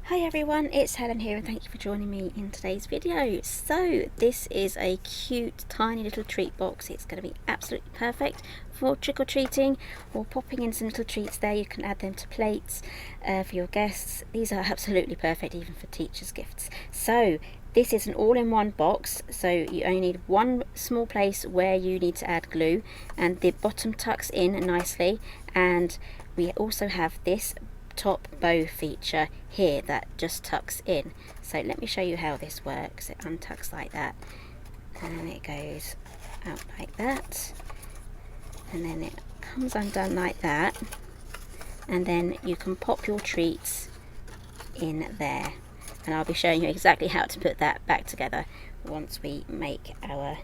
Hi everyone, it's Helen here and thank you for joining me in today's video. So this is a cute tiny little treat box. It's going to be absolutely perfect for trick-or-treating or popping in some little treats there. You can add them to plates for your guests. These are absolutely perfect even for teachers' gifts. So this is an all-in-one box, so you only need one small place where you need to add glue, and the bottom tucks in nicely, and we also have this top bow feature here that just tucks in. So let me show you how this works. It untucks like that and then it goes out like that, and then it comes undone like that, and then you can pop your treats in there, and I'll be showing you exactly how to put that back together once we make our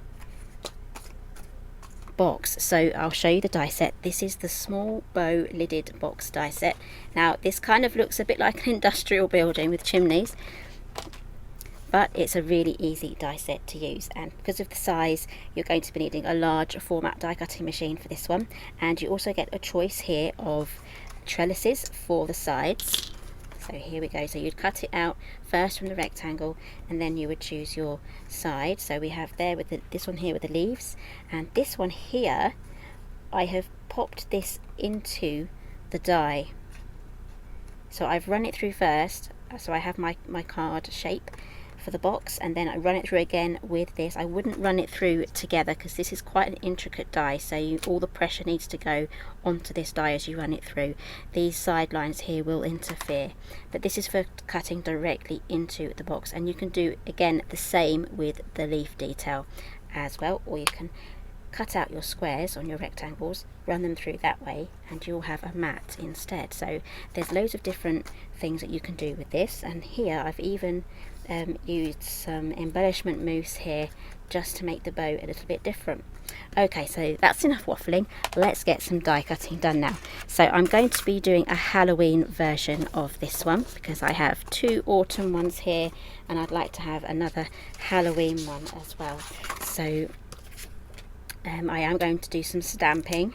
box. So I'll show you the die set. This is the small bow lidded box die set. Now this kind of looks a bit like an industrial building with chimneys, but it's a really easy die set to use, and because of the size you're going to be needing a large format die cutting machine for this one, and you also get a choice here of trellises for the sides. So here we go. So you'd cut it out first from the rectangle and then you would choose your side. So we have there with this one here with the leaves, and this one here I have popped this into the die. So I've run it through first, so I have my card shape for the box, and then I run it through again with this. I wouldn't run it through together because this is quite an intricate die, so all the pressure needs to go onto this die as you run it through. These side lines here will interfere, but this is for cutting directly into the box, and you can do again the same with the leaf detail as well, or you can cut out your squares on your rectangles, run them through that way, and you'll have a mat instead. So there's loads of different things that you can do with this, and here I've even used some embellishment mousse here just to make the bow a little bit different. Okay, so that's enough waffling. Let's get some die cutting done now. So I'm going to be doing a Halloween version of this one because I have two autumn ones here and I'd like to have another Halloween one as well. So I am going to do some stamping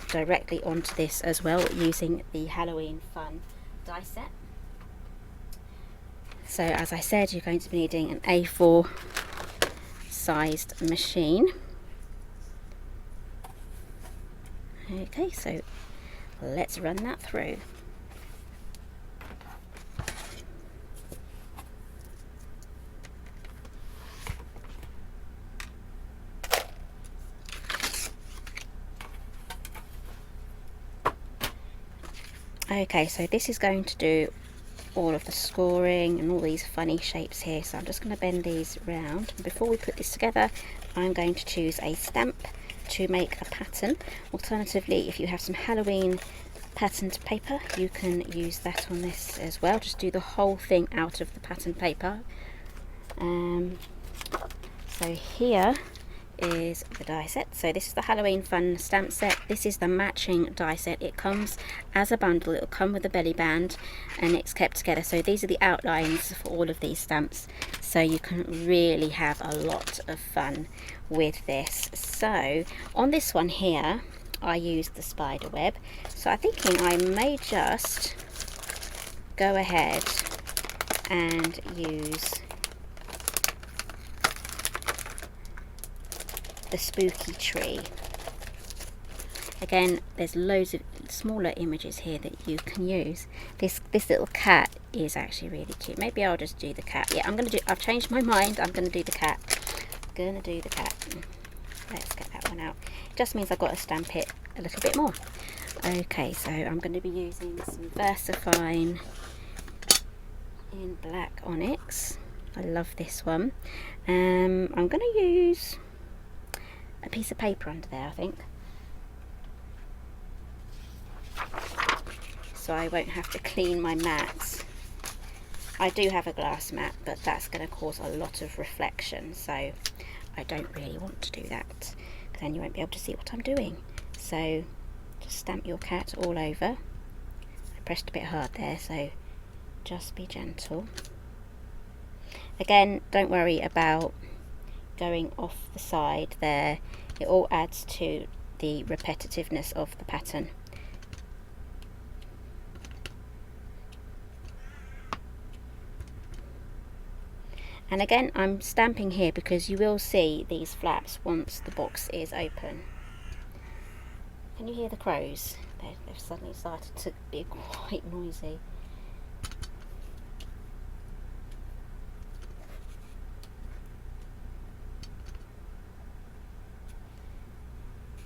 directly onto this as well using the Halloween Fun die set. So as I said, you're going to be needing an A4 sized machine. Okay, so let's run that through. Okay, so this is going to do all of the scoring and all these funny shapes here, so I'm just going to bend these round. Before we put this together, I'm going to choose a stamp to make a pattern. Alternatively, if you have some Halloween patterned paper, you can use that on this as well. Just do the whole thing out of the patterned paper. So here is the die set. So this is the Halloween Fun stamp set. This is the matching die set. It comes as a bundle. It'll come with a belly band and it's kept together. So these are the outlines for all of these stamps, so you can really have a lot of fun with this. So on this one here I used the spider web, so I'm thinking I may just go ahead and use the spooky tree. Again, there's loads of smaller images here that you can use. This little cat is actually really cute. Maybe I'll just do the cat. Yeah, I've changed my mind. I'm gonna do the cat. Let's get that one out. It just means I've got to stamp it a little bit more. Okay, so I'm going to be using some VersaFine in black onyx. I love this one. I'm going to use a piece of paper under there, I think, so I won't have to clean my mats. I do have a glass mat, but that's going to cause a lot of reflection, so I don't really want to do that because then you won't be able to see what I'm doing. So just stamp your cat all over. I pressed a bit hard there, so just be gentle. Again, don't worry about going off the side there. It all adds to the repetitiveness of the pattern. And again, I'm stamping here because you will see these flaps once the box is open. Can you hear the crows? They've suddenly started to be quite noisy.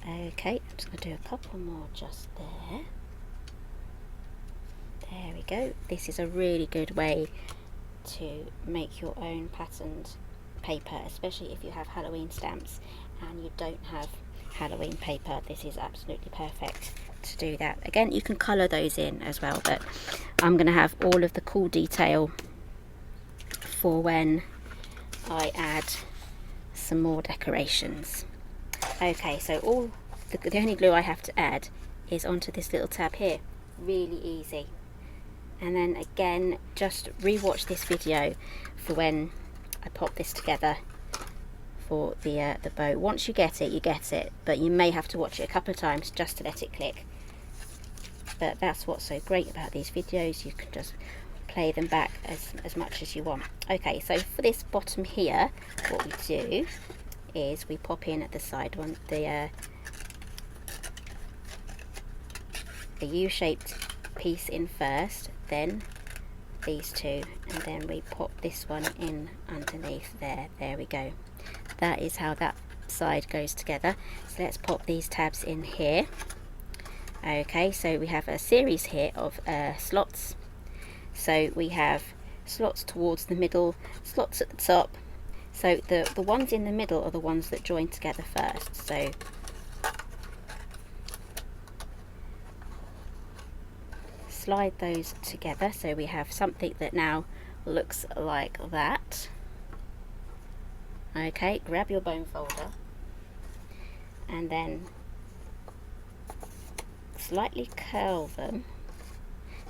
Okay, I'm just going to do a couple more just there. There we go. This is a really good way to make your own patterned paper, especially if you have Halloween stamps and you don't have Halloween paper. This is absolutely perfect to do that. Again, you can colour those in as well, but I'm going to have all of the cool detail for when I add some more decorations. Okay, so all the only glue I have to add is onto this little tab here. Really easy. And then again, just re-watch this video for when I pop this together for the bow. Once you get it, you get it, but you may have to watch it a couple of times just to let it click. But that's what's so great about these videos, you can just play them back as much as you want. Okay, so for this bottom here, what we do is we pop in at the side one the U-shaped piece in first, then these two, and then we pop this one in underneath there. There we go. That is how that side goes together. So let's pop these tabs in here. Okay, so we have a series here of slots. So we have slots towards the middle, slots at the top. So the ones in the middle are the ones that join together first. So slide those together so we have something that now looks like that. Okay, grab your bone folder and then slightly curl them.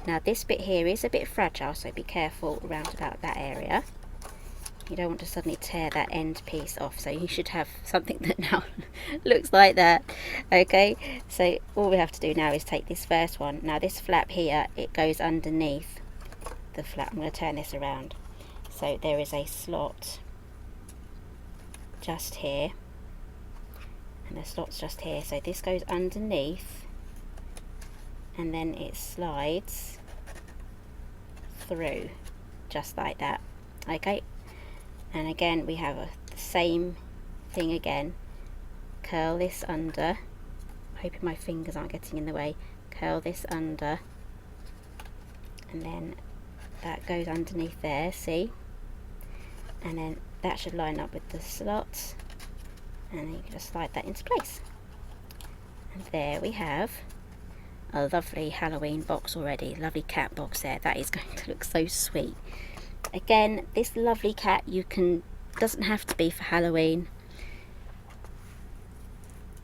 Now this bit here is a bit fragile, so be careful around about that area. You don't want to suddenly tear that end piece off, so you should have something that now looks like that. Okay, so all we have to do now is take this first one. Now this flap here, it goes underneath the flap. I'm going to turn this around. So there is a slot just here, and the slot's just here. So this goes underneath, and then it slides through, just like that. Okay. And again we have the same thing again. Curl this under, hoping my fingers aren't getting in the way. Curl this under, and then that goes underneath there, see? And then that should line up with the slots, and then you can just slide that into place. And there we have a lovely Halloween box already. Lovely cat box there. That is going to look so sweet. Again, this lovely cat doesn't have to be for Halloween.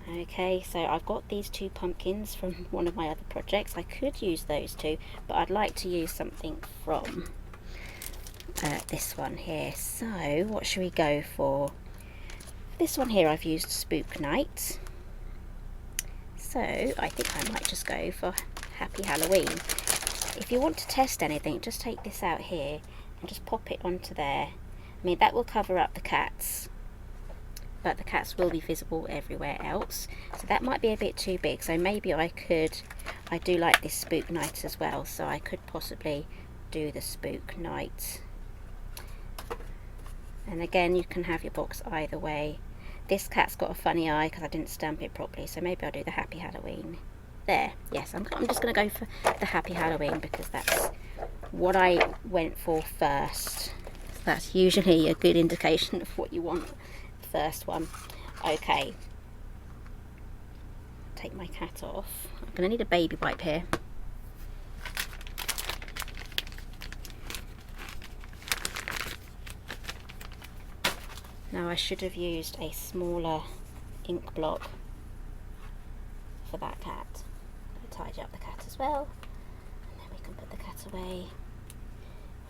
Okay, so I've got these two pumpkins from one of my other projects. I could use those two, but I'd like to use something from this one here. So what should we go for? This one here I've used Spook Night, so I think I might just go for Happy Halloween. If you want to test anything, just take this out here and just pop it onto there. I mean, that will cover up the cats, but the cats will be visible everywhere else. So that might be a bit too big, so maybe I do like this Spook Night as well, so I could possibly do the Spook Night. And again, you can have your box either way. This cat's got a funny eye because I didn't stamp it properly, so maybe I'll do the Happy Halloween. There, yes, I'm just going to go for the Happy Halloween because that's what I went for first. That's usually a good indication of what you want, the first one. Okay, take my cat off. I'm going to need a baby wipe here. Now I should have used a smaller ink block for that cat. I'll tidy up the cat as well, and then we can put the cat away.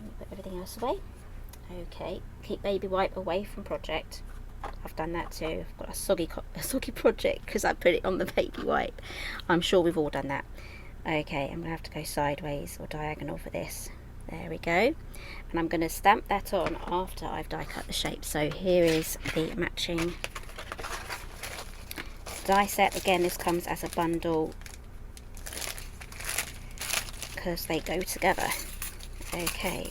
Let me put everything else away. Okay, keep baby wipe away from project. I've done that too. I've got a soggy project because I put it on the baby wipe. I'm sure we've all done that. Okay, I'm going to have to go sideways or diagonal for this. There we go. And I'm going to stamp that on after I've die cut the shape. So here is the matching die set. Again, this comes as a bundle because they go together. Okay.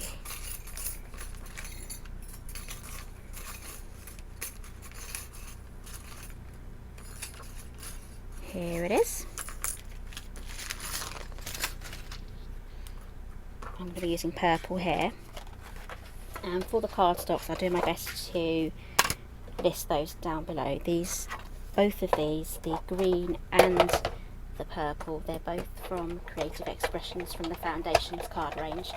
Here it is. I'm going to be using purple here. And for the cardstocks, I'll do my best to list those down below. Both of these, the green and the purple, they're both from Creative Expressions from the Foundations card range.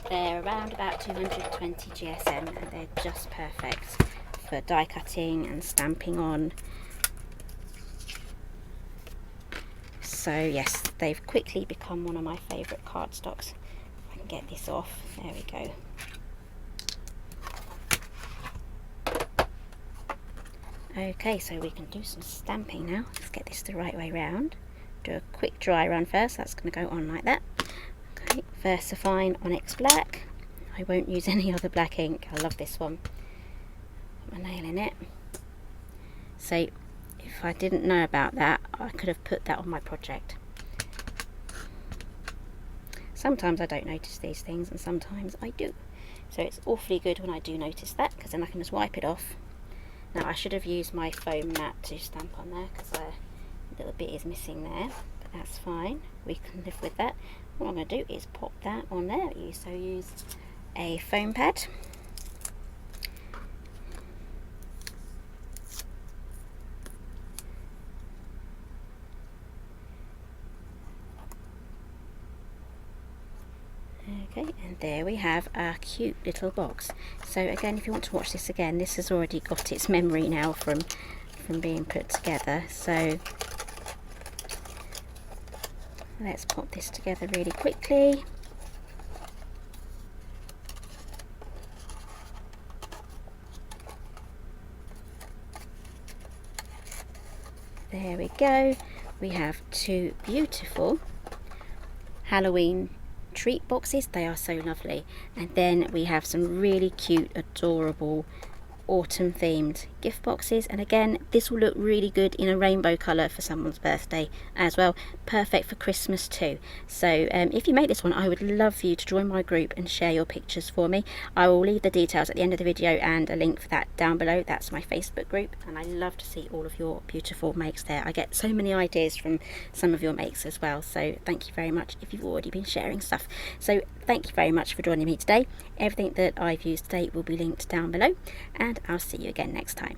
They're around about 220 GSM and they're just perfect for die cutting and stamping on. So yes, they've quickly become one of my favourite cardstocks. If I can get this off, there we go. Okay, so we can do some stamping now. Let's get this the right way round. Do a quick dry run first, that's going to go on like that. Okay, VersaFine Onyx Black. I won't use any other black ink, I love this one. Put my nail in it. So if I didn't know about that, I could have put that on my project. Sometimes I don't notice these things and sometimes I do. So it's awfully good when I do notice that, because then I can just wipe it off. Now I should have used my foam mat to stamp on there because a little bit is missing there, but that's fine, we can live with that. What I'm going to do is pop that on there. So use a foam pad. Okay, and there we have our cute little box. So again, if you want to watch this again, this has already got its memory now from being put together. So let's pop this together really quickly. There we go. We have two beautiful Halloween treat boxes. They are so lovely. And then we have some really cute, adorable autumn themed gift boxes, and again this will look really good in a rainbow colour for someone's birthday as well. Perfect for Christmas too. So if you make this one, I would love for you to join my group and share your pictures for me. I will leave the details at the end of the video and a link for that down below. That's my Facebook group, and I love to see all of your beautiful makes there. I get so many ideas from some of your makes as well, so thank you very much if you've already been sharing stuff. So thank you very much for joining me today. Everything that I've used today will be linked down below, and I'll see you again next time.